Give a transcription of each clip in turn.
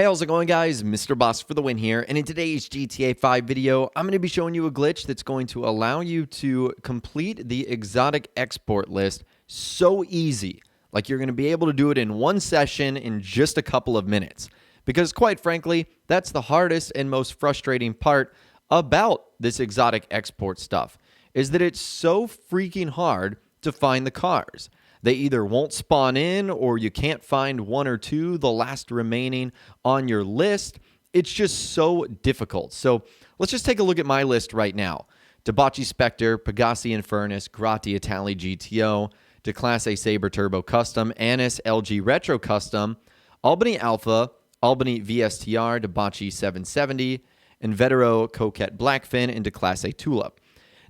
Hey, how's it going, guys? Mr. Boss for the win here, and in today's GTA 5 video, I'm going to be showing you a glitch that's going to allow you to complete the exotic export list so easy. Like you're going to be able to do it in one session in just a couple of minutes. Because quite frankly, that's the hardest and most frustrating part about this exotic export stuff, is that it's so freaking hard to find the cars. They either won't spawn in or you can't find one or two, the last remaining on your list. It's just so difficult. So let's just take a look at my list right now. Debauchy Spectre, Pegassi Infernus, Grotti Itali GTO, DeClasse Sabre Turbo Custom, Annis LG Retro Custom, Albany Alpha, Albany VSTR, Debauchy 770, Invetero Coquette Blackfin, and DeClasse Tulip.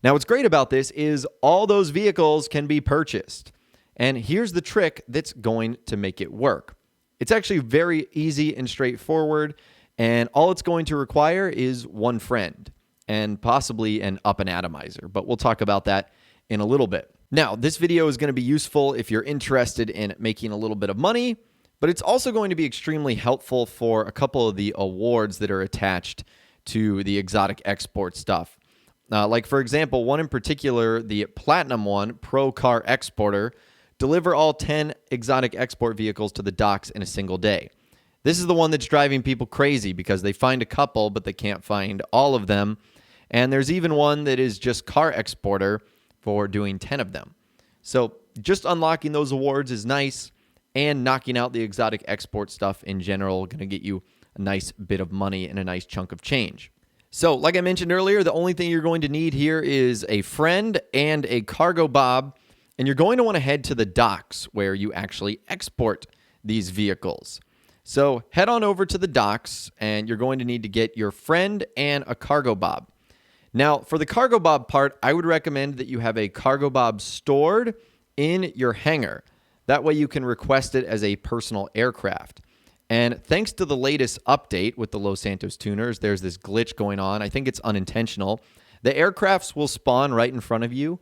Now what's great about this is all those vehicles can be purchased. And here's the trick that's going to make it work. It's actually very easy and straightforward, and all it's going to require is one friend and possibly an up and atomizer, but we'll talk about that in a little bit. Now, this video is going to be useful if you're interested in making a little bit of money, but it's also going to be extremely helpful for a couple of the awards that are attached to the exotic export stuff. Like, for example, one in particular, the Platinum one, Pro Car Exporter, deliver all 10 exotic export vehicles to the docks in a single day. This is the one that's driving people crazy because they find a couple, but they can't find all of them. And there's even one that is just Car Exporter for doing 10 of them. So just unlocking those awards is nice, and knocking out the exotic export stuff in general going to get you a nice bit of money and a nice chunk of change. So like I mentioned earlier, the only thing you're going to need here is a friend and a cargo bob. And you're going to want to head to the docks where you actually export these vehicles. So head on over to the docks, and you're going to need to get your friend and a cargo bob. Now, for the cargo bob part, I would recommend that you have a cargo bob stored in your hangar. That way you can request it as a personal aircraft. And thanks to the latest update with the Los Santos Tuners, there's this glitch going on. I think it's unintentional. The aircrafts will spawn right in front of you.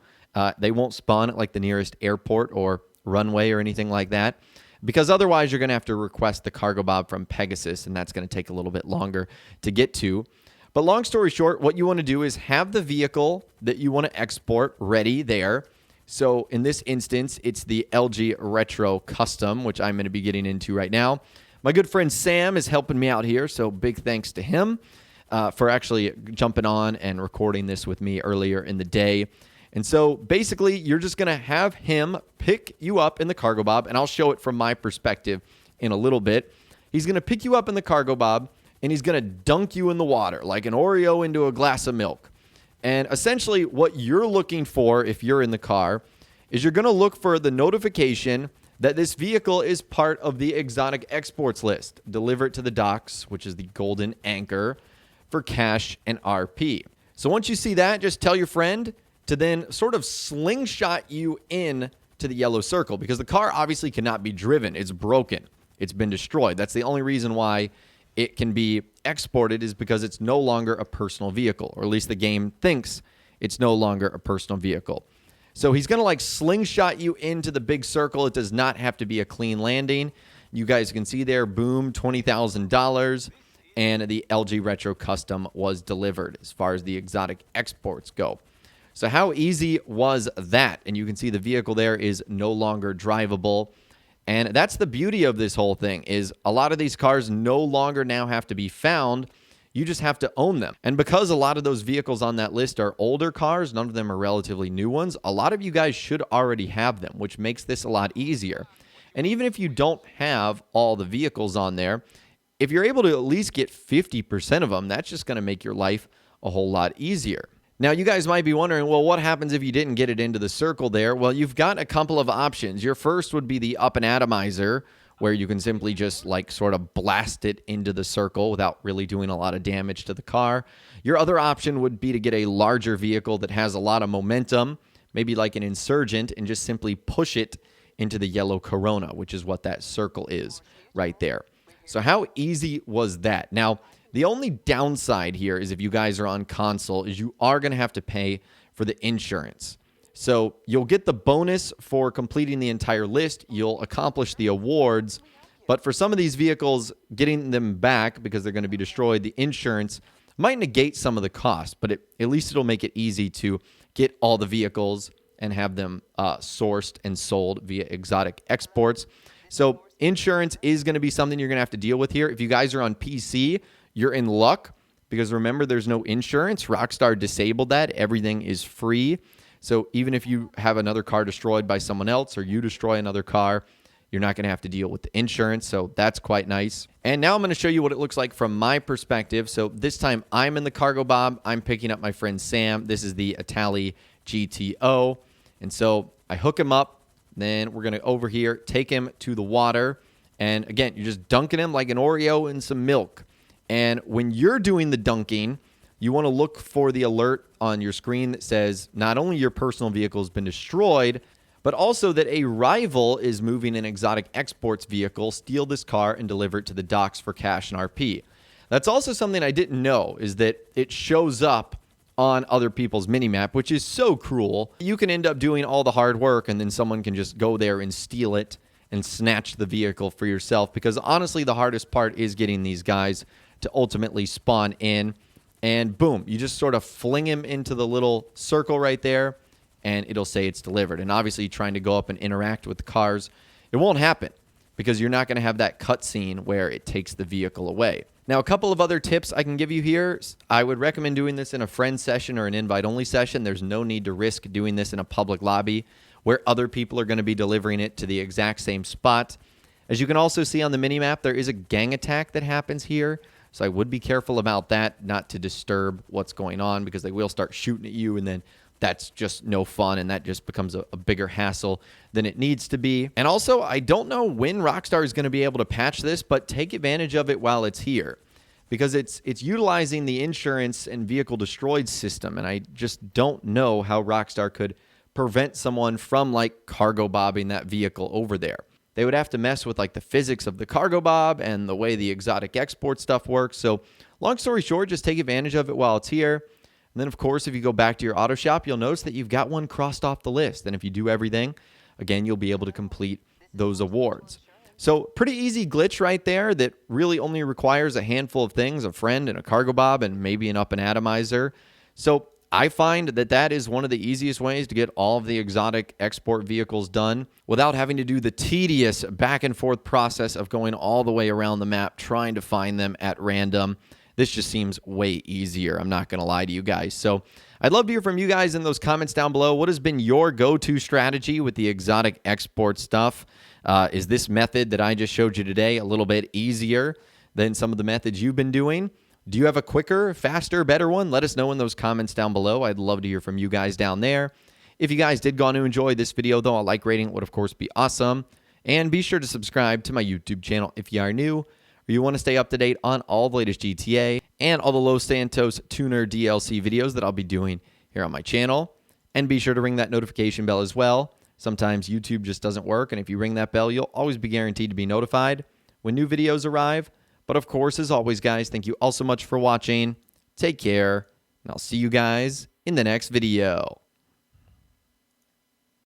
They won't spawn at like the nearest airport or runway or anything like that, because otherwise you're going to have to request the cargo bob from Pegasus, and that's going to take a little bit longer to get to. But long story short, what you want to do is have the vehicle that you want to export ready there. So in this instance, it's the LG Retro Custom, which I'm going to be getting into right now. My good friend Sam is helping me out here, so big thanks to him for actually jumping on and recording this with me earlier in the day. And so basically, you're just going to have him pick you up in the cargo bob, and I'll show it from my perspective in a little bit. He's going to pick you up in the cargo bob, and he's going to dunk you in the water like an Oreo into a glass of milk. And essentially, what you're looking for if you're in the car is you're going to look for the notification that this vehicle is part of the exotic exports list. Deliver it to the docks, which is the golden anchor, for cash and RP. So once you see that, just tell your friend to then sort of slingshot you in to the yellow circle, because the car obviously cannot be driven. It's broken. It's been destroyed. That's the only reason why it can be exported, is because it's no longer a personal vehicle, or at least the game thinks it's no longer a personal vehicle. So he's going to like slingshot you into the big circle. It does not have to be a clean landing. You guys can see there, boom, $20,000, and the LG Retro Custom was delivered as far as the exotic exports go. So how easy was that? And you can see the vehicle there is no longer drivable. And that's the beauty of this whole thing, is a lot of these cars no longer now have to be found. You just have to own them. And because a lot of those vehicles on that list are older cars, none of them are relatively new ones, a lot of you guys should already have them, which makes this a lot easier. And even if you don't have all the vehicles on there, if you're able to at least get 50% of them, that's just going to make your life a whole lot easier. Now, you guys might be wondering, well, what happens if you didn't get it into the circle there? Well, you've got a couple of options. Your first would be the up and atomizer, where you can simply just like sort of blast it into the circle without really doing a lot of damage to the car. Your other option would be to get a larger vehicle that has a lot of momentum, maybe like an Insurgent, and just simply push it into the yellow Corona, which is what that circle is right there. So how easy was that? Now, the only downside here is if you guys are on console is you are going to have to pay for the insurance. So you'll get the bonus for completing the entire list. You'll accomplish the awards, But for some of these vehicles, getting them back because they're going to be destroyed, the insurance might negate some of the cost, but at least it'll make it easy to get all the vehicles and have them sourced and sold via exotic exports. So insurance is going to be something you're going to have to deal with here. If you guys are on PC, you're in luck because remember, there's no insurance. Rockstar disabled that. Everything is free. So even if you have another car destroyed by someone else or you destroy another car, you're not going to have to deal with the insurance, so that's quite nice. And now I'm going to show you what it looks like from my perspective. So this time I'm in the cargo bob. I'm picking up my friend Sam. This is the Itali GTO. And so I hook him up. Then we're going to over here, take him to the water. And again, you're just dunking him like an Oreo in some milk. And when you're doing the dunking, you want to look for the alert on your screen that says not only your personal vehicle has been destroyed, but also that a rival is moving an exotic exports vehicle, steal this car, and deliver it to the docks for cash and RP. That's also something I didn't know, is that it shows up on other people's minimap, which is so cruel. You can end up doing all the hard work, and then someone can just go there and steal it and snatch the vehicle for yourself, because honestly, the hardest part is getting these guys to ultimately spawn in, and boom, you just sort of fling him into the little circle right there, and it'll say it's delivered. And obviously, trying to go up and interact with the cars, it won't happen because you're not going to have that cutscene where it takes the vehicle away. Now, a couple of other tips I can give you here. I would recommend doing this in a friend session or an invite-only session. There's no need to risk doing this in a public lobby where other people are going to be delivering it to the exact same spot. As you can also see on the minimap, there is a gang attack that happens here. So I would be careful about that, not to disturb what's going on, because they will start shooting at you, and then that's just no fun, and that just becomes a bigger hassle than it needs to be. And also, I don't know when Rockstar is going to be able to patch this, but take advantage of it while it's here, because it's utilizing the insurance and vehicle destroyed system, and I just don't know how Rockstar could prevent someone from, like, cargo bobbing that vehicle over there. They would have to mess with, like, the physics of the cargo bob and the way the exotic export stuff works. So long story short, just take advantage of it while it's here. And then, of course, if you go back to your auto shop, you'll notice that you've got one crossed off the list. And if you do everything, again, you'll be able to complete those awards. So pretty easy glitch right there that really only requires a handful of things, a friend and a cargo bob and maybe an up and atomizer. So I find that that is one of the easiest ways to get all of the exotic export vehicles done without having to do the tedious back and forth process of going all the way around the map trying to find them at random. This just seems way easier. I'm not going to lie to you guys. So I'd love to hear from you guys in those comments down below. What has been your go-to strategy with the exotic export stuff? Is this method that I just showed you today a little bit easier than some of the methods you've been doing? Do you have a quicker, faster, better one? Let us know in those comments down below. I'd love to hear from you guys down there. If you guys did go on to enjoy this video, though, a like rating would, of course, be awesome. And be sure to subscribe to my YouTube channel if you are new, or you want to stay up to date on all the latest GTA and all the Los Santos Tuner DLC videos that I'll be doing here on my channel. And be sure to ring that notification bell as well. Sometimes YouTube just doesn't work, and if you ring that bell, you'll always be guaranteed to be notified when new videos arrive. But of course, as always, guys, thank you all so much for watching. Take care, and I'll see you guys in the next video.